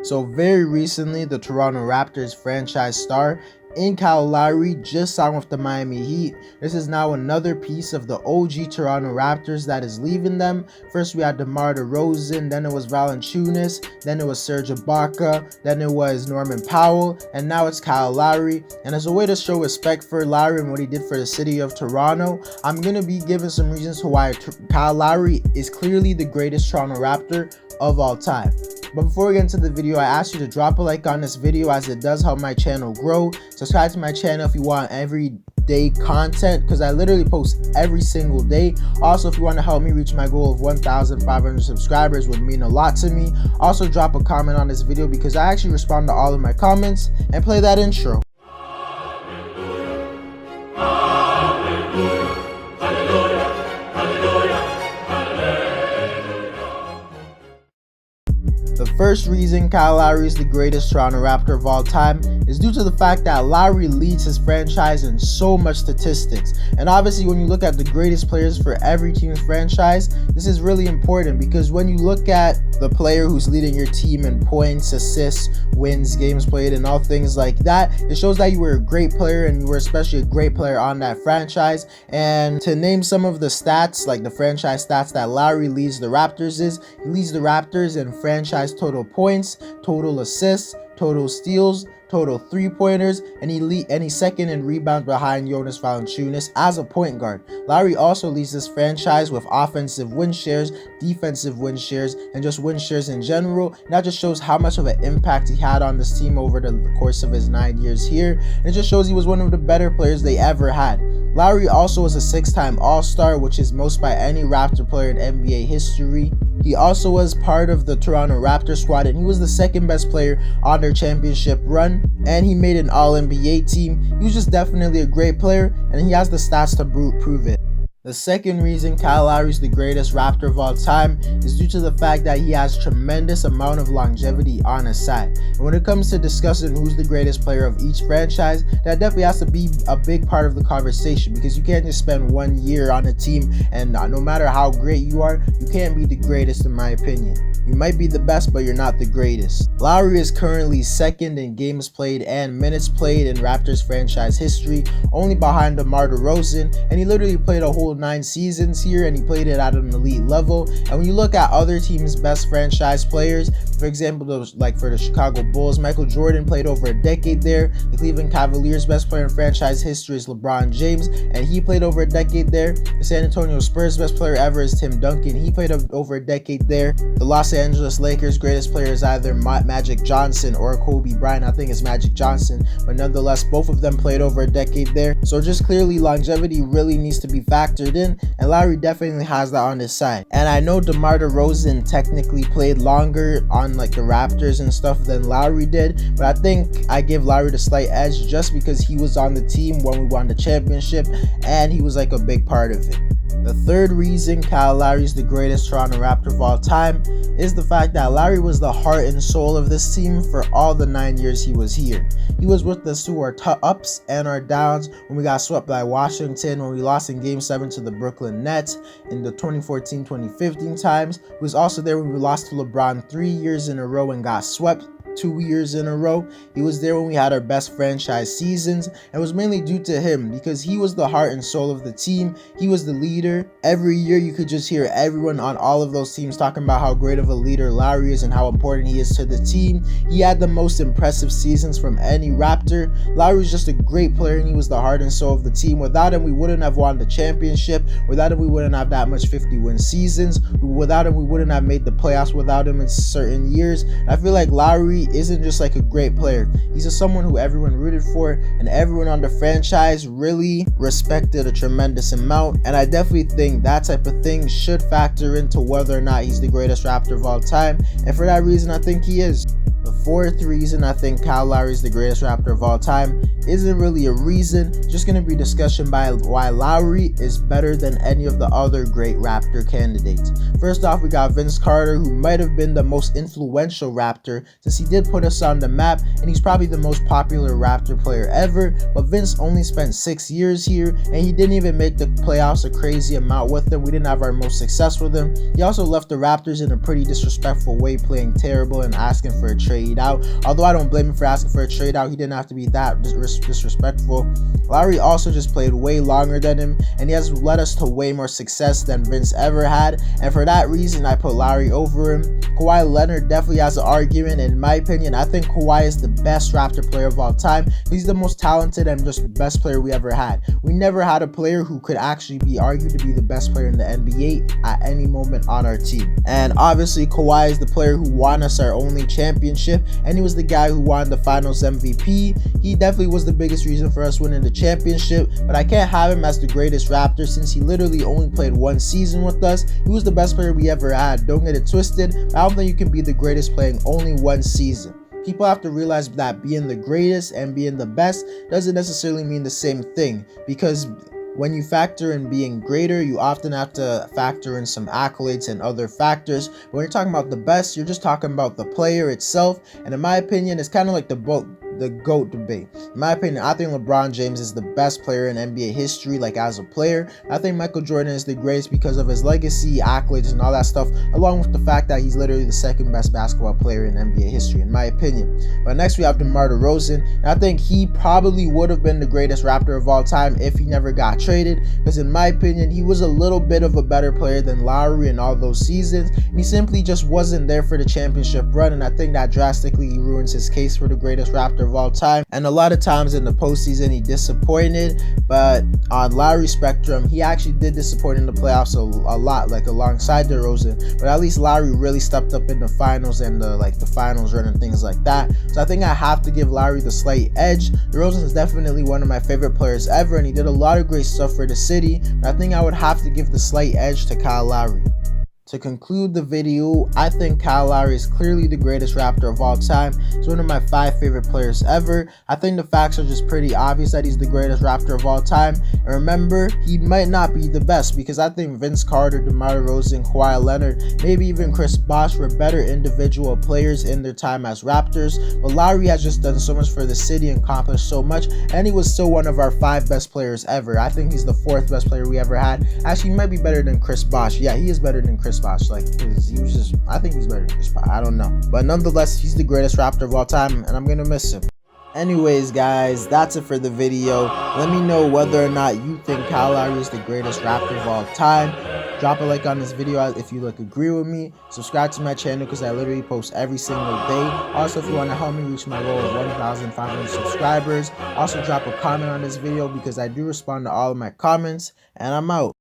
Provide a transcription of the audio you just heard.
So very recently, the Toronto Raptors franchise star in Kyle Lowry just signed with the Miami Heat. This is now another piece of the OG Toronto Raptors that is leaving them. First we had DeMar DeRozan, then it was Valanciunas, then it was Serge Ibaka, then it was Norman Powell, and now it's Kyle Lowry. And as a way to show respect for Lowry and what he did for the city of Toronto, I'm going to be giving some reasons to why Kyle Lowry is clearly the greatest Toronto Raptor of all time. But before we get into the video, I ask you to drop a like on this video as it does help my channel grow. Subscribe to my channel if you want everyday content, because I literally post every single day. Also, if you want to help me reach my goal of 1,500 subscribers, would mean a lot to me. Also, drop a comment on this video because I actually respond to all of my comments, and play that intro. The first reason Kyle Lowry is the greatest Toronto Raptor of all time is due to the fact that Lowry leads his franchise in so much statistics. And obviously when you look at the greatest players for every team's franchise, this is really important, because when you look at the player who's leading your team in points, assists, wins, games played, and all things like that, it shows that you were a great player, and you were especially a great player on that franchise. And to name some of the stats, like the franchise stats that Lowry leads the Raptors he leads the Raptors in franchise total points, total assists, total steals, total three-pointers, and he's second in rebounds behind Jonas Valanciunas as a point guard. Lowry also leads this franchise with offensive win shares, defensive win shares, and just win shares in general. And that just shows how much of an impact he had on this team over the course of his 9 years here. And it just shows he was one of the better players they ever had. Lowry also was a 6-time All-Star, which is most by any Raptor player in NBA history. He also was part of the Toronto Raptor squad, and he was the second best player on their championship run, and he made an All-NBA team. He was just definitely a great player, and he has the stats to prove it. The second reason Kyle Lowry is the greatest Raptor of all time is due to the fact that he has tremendous amount of longevity on his side. And when it comes to discussing who's the greatest player of each franchise, that definitely has to be a big part of the conversation, because you can't just spend 1 year on a team and no matter how great you are, you can't be the greatest, in my opinion. You might be the best, but you're not the greatest. Lowry is currently second in games played and minutes played in Raptors franchise history, only behind DeMar DeRozan, and he literally played a whole 9 seasons here, and he played it at an elite level. And when you look at other teams' best franchise players, for example, those like for the Chicago Bulls, Michael Jordan played over a decade there. The Cleveland Cavaliers' best player in franchise history is LeBron James, and he played over a decade there. The San Antonio Spurs' best player ever is Tim Duncan. He played over a decade there. The Los Angeles Lakers' greatest player is either Magic Johnson or Kobe Bryant. I think it's Magic Johnson, but nonetheless, both of them played over a decade there. So just clearly, longevity really needs to be factored in, and Lowry definitely has that on his side. And I know DeMar DeRozan technically played longer on like the Raptors and stuff than Lowry did, but I think I give Lowry the slight edge just because he was on the team when we won the championship, and he was like a big part of it. The third reason Kyle Lowry is the greatest Toronto Raptor of all time is the fact that Lowry was the heart and soul of this team for all the 9 years he was here. He was with us through our ups and our downs, when we got swept by Washington, when we lost in Game 7 to the Brooklyn Nets in the 2014-2015 times. He was also there when we lost to LeBron 3 years in a row and got swept 2 years in a row. He was there when we had our best franchise seasons, and it was mainly due to him, because he was the heart and soul of the team. He was the leader. Every year you could just hear everyone on all of those teams talking about how great of a leader Lowry is and how important he is to the team. He had the most impressive seasons from any Raptor. Lowry was just a great player, and he was the heart and soul of the team. Without him, we wouldn't have won the championship. Without him, we wouldn't have that much 50-win seasons. Without him, we wouldn't have made the playoffs without him in certain years. And I feel like Lowry isn't just like a great player. He's just someone who everyone rooted for, and everyone on the franchise really respected a tremendous amount. And I definitely think that type of thing should factor into whether or not he's the greatest Raptor of all time. And for that reason, I think he is. The fourth reason I think Kyle Lowry is the greatest Raptor of all time isn't really a reason, just going to be discussion by why Lowry is better than any of the other great Raptor candidates. First off, we got Vince Carter, who might have been the most influential Raptor since he did put us on the map, and he's probably the most popular Raptor player ever, but Vince only spent 6 years here, and he didn't even make the playoffs a crazy amount with them. We didn't have our most success with him. He also left the Raptors in a pretty disrespectful way, playing terrible and asking for a trade out. Although I don't blame him for asking for a trade out, he didn't have to be that disrespectful. Lowry also just played way longer than him, and he has led us to way more success than Vince ever had, and for that reason I put Lowry over him. Kawhi Leonard definitely has an argument, and in my opinion I think Kawhi is the best Raptor player of all time. He's the most talented and just best player we ever had. We never had a player who could actually be argued to be the best player in the NBA at any moment on our team. And obviously Kawhi is the player who won us our only championship, and he was the guy who won the finals MVP. He definitely was the biggest reason for us winning the championship, but I can't have him as the greatest Raptor since he literally only played 1 season with us. He was the best player we ever had, don't get it twisted, but I don't think you can be the greatest playing only 1 season. People have to realize that being the greatest and being the best doesn't necessarily mean the same thing, because when you factor in being greater, you often have to factor in some accolades and other factors. But when you're talking about the best, you're just talking about the player itself. And in my opinion, it's kind of like the GOAT debate. In my opinion, I think LeBron James is the best player in NBA history, like as a player. I think Michael Jordan is the greatest because of his legacy, accolades, and all that stuff, along with the fact that he's literally the second best basketball player in NBA history, in my opinion. But next we have DeMar DeRozan, and I think he probably would have been the greatest Raptor of all time if he never got traded, because in my opinion, he was a little bit of a better player than Lowry in all those seasons, and he simply just wasn't there for the championship run, and I think that drastically ruins his case for the greatest Raptor of all time. And a lot of times in the postseason he disappointed, but on Lowry's spectrum he actually did disappoint in the playoffs a lot, like alongside DeRozan, but at least Lowry really stepped up in the finals and the finals run and things like that. So I think I have to give Lowry the slight edge. DeRozan is definitely one of my favorite players ever, and he did a lot of great stuff for the city, but I think I would have to give the slight edge to Kyle Lowry. To conclude the video, I think Kyle Lowry is clearly the greatest Raptor of all time. He's one of my 5 favorite players ever. I think the facts are just pretty obvious that he's the greatest Raptor of all time. And remember, he might not be the best, because I think Vince Carter, DeMar DeRozan, Kawhi Leonard, maybe even Chris Bosh were better individual players in their time as Raptors. But Lowry has just done so much for the city and accomplished so much, and he was still one of our 5 best players ever. I think he's the 4th best player we ever had. Actually, he might be better than Chris Bosh. Yeah, he is better than Chris Bosh, because he was just, I think he's better than Chris Bosh. I don't know, but nonetheless, he's the greatest Raptor of all time, and I'm gonna miss him. Anyways, guys, that's it for the video. Let me know whether or not you think Kyle Lowry is the greatest Raptor of all time. Drop a like on this video if you agree with me. Subscribe to my channel because I literally post every single day. Also, if you want to help me reach my goal of 1,500 subscribers, also drop a comment on this video because I do respond to all of my comments. And I'm out.